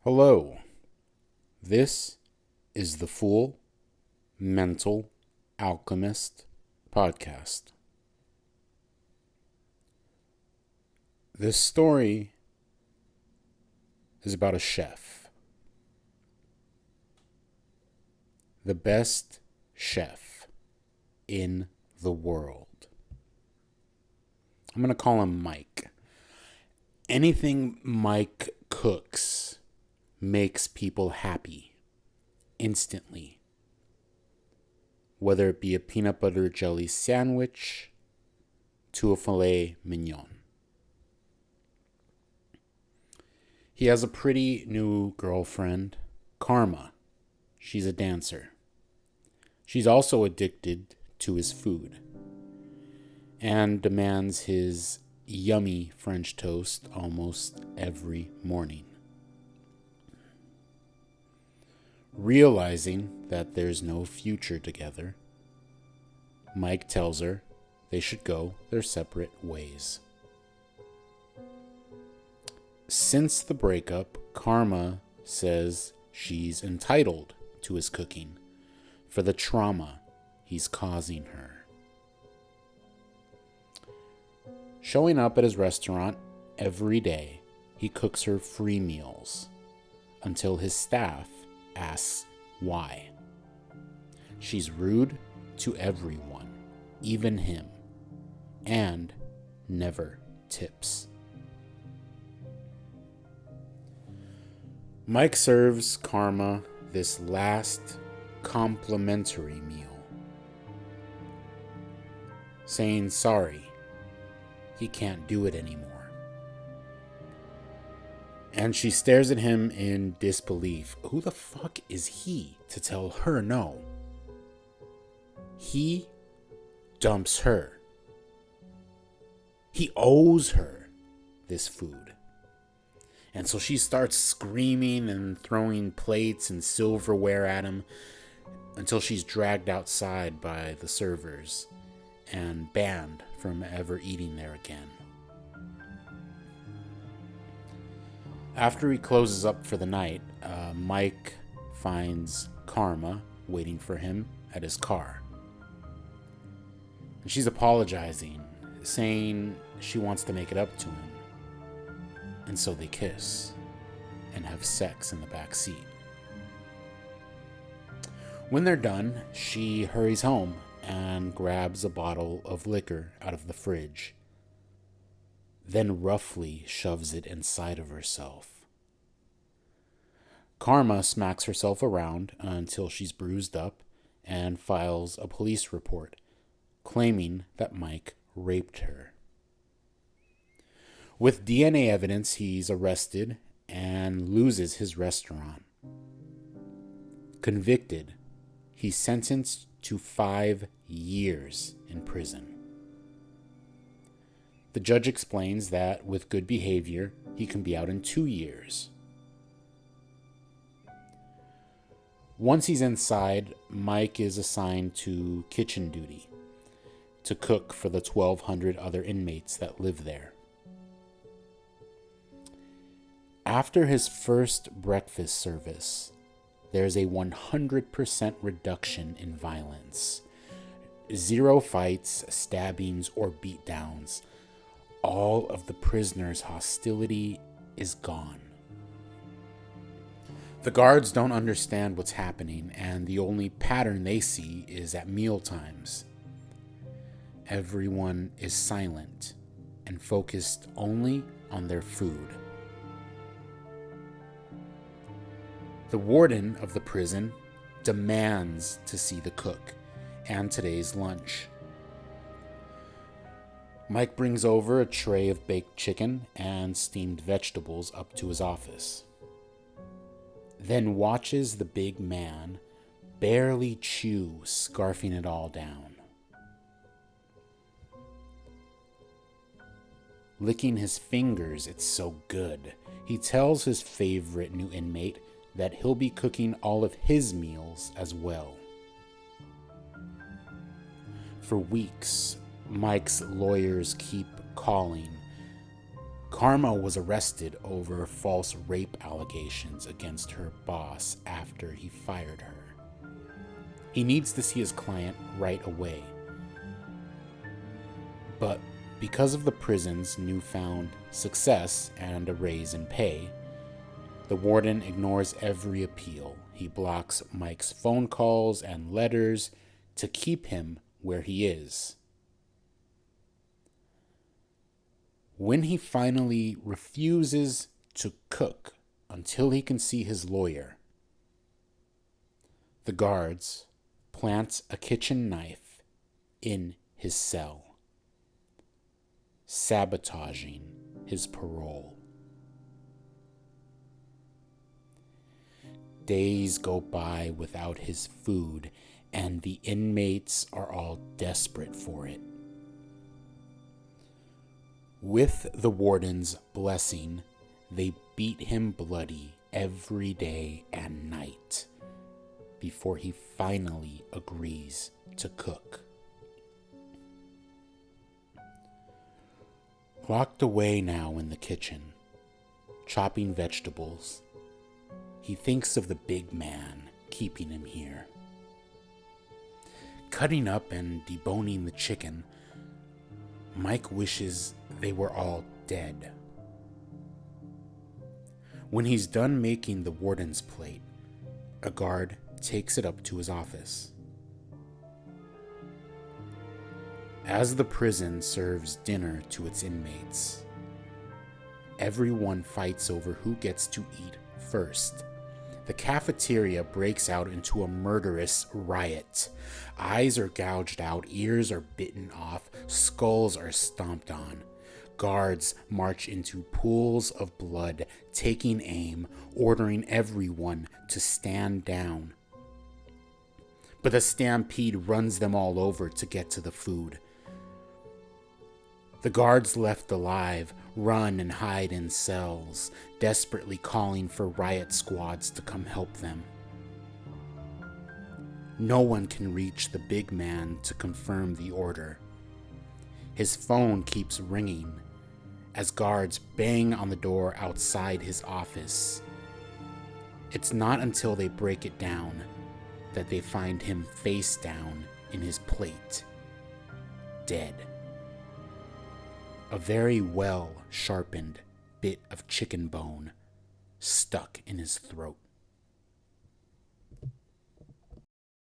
Hello, this is the Full Mental Alchemist podcast. This story is about a chef, the best chef in the world. I'm going to call him Mike. Anything Mike cooks makes people happy instantly. Whether it be a peanut butter jelly sandwich to a filet mignon. He has a pretty new girlfriend, Karma. She's a dancer. She's also addicted to his food and demands his yummy French toast almost every morning. Realizing that there's no future together, Mike tells her they should go their separate ways. Since the breakup, Karma says she's entitled to his cooking for the trauma he's causing her. Showing up at his restaurant every day, he cooks her free meals until his staff asks why. She's rude to everyone, even him, and never tips. Mike serves Karma this last complimentary meal, saying sorry, he can't do it anymore. And she stares at him in disbelief. Who the fuck is he to tell her no? He dumps her. He owes her this food. And so she starts screaming and throwing plates and silverware at him until she's dragged outside by the servers and banned from ever eating there again. After he closes up for the night, Mike finds Karma waiting for him at his car. And she's apologizing, saying she wants to make it up to him. And so they kiss and have sex in the back seat. When they're done, she hurries home and grabs a bottle of liquor out of the fridge, then roughly shoves it inside of herself. Karma smacks herself around until she's bruised up and files a police report, claiming that Mike raped her. With DNA evidence, he's arrested and loses his restaurant. Convicted, he's sentenced to 5 years in prison. The judge explains that with good behavior, he can be out in 2 years. Once he's inside, Mike is assigned to kitchen duty to cook for the 1,200 other inmates that live there. After his first breakfast service, there's a 100% reduction in violence. 0 fights, stabbings, or beatdowns. All of the prisoners' hostility is gone. The guards don't understand what's happening, and the only pattern they see is at meal times. Everyone is silent and focused only on their food. The warden of the prison demands to see the cook and today's lunch. Mike brings over a tray of baked chicken and steamed vegetables up to his office, then watches the big man barely chew, scarfing it all down. Licking his fingers, it's so good. He tells his favorite new inmate that he'll be cooking all of his meals as well. For weeks, Mike's lawyers keep calling, Karma was arrested over false rape allegations against her boss after he fired her. He needs to see his client right away. But because of the prison's newfound success and a raise in pay, the warden ignores every appeal. He blocks Mike's phone calls and letters to keep him where he is. When he finally refuses to cook until he can see his lawyer, the guards plant a kitchen knife in his cell, sabotaging his parole. Days go by without his food, and the inmates are all desperate for it. With the warden's blessing, they beat him bloody every day and night before he finally agrees to cook. Locked away now in the kitchen, chopping vegetables, he thinks of the big man keeping him here. Cutting up and deboning the chicken, Mike wishes they were all dead. When he's done making the warden's plate, a guard takes it up to his office. As the prison serves dinner to its inmates, everyone fights over who gets to eat first. The cafeteria breaks out into a murderous riot. Eyes are gouged out, ears are bitten off, skulls are stomped on. Guards march into pools of blood, taking aim, ordering everyone to stand down. But the stampede runs them all over to get to the food. The guards left alive run and hide in cells, desperately calling for riot squads to come help them. No one can reach the big man to confirm the order. His phone keeps ringing as guards bang on the door outside his office. It's not until they break it down that they find him face down in his plate, dead. A very well sharpened bit of chicken bone stuck in his throat.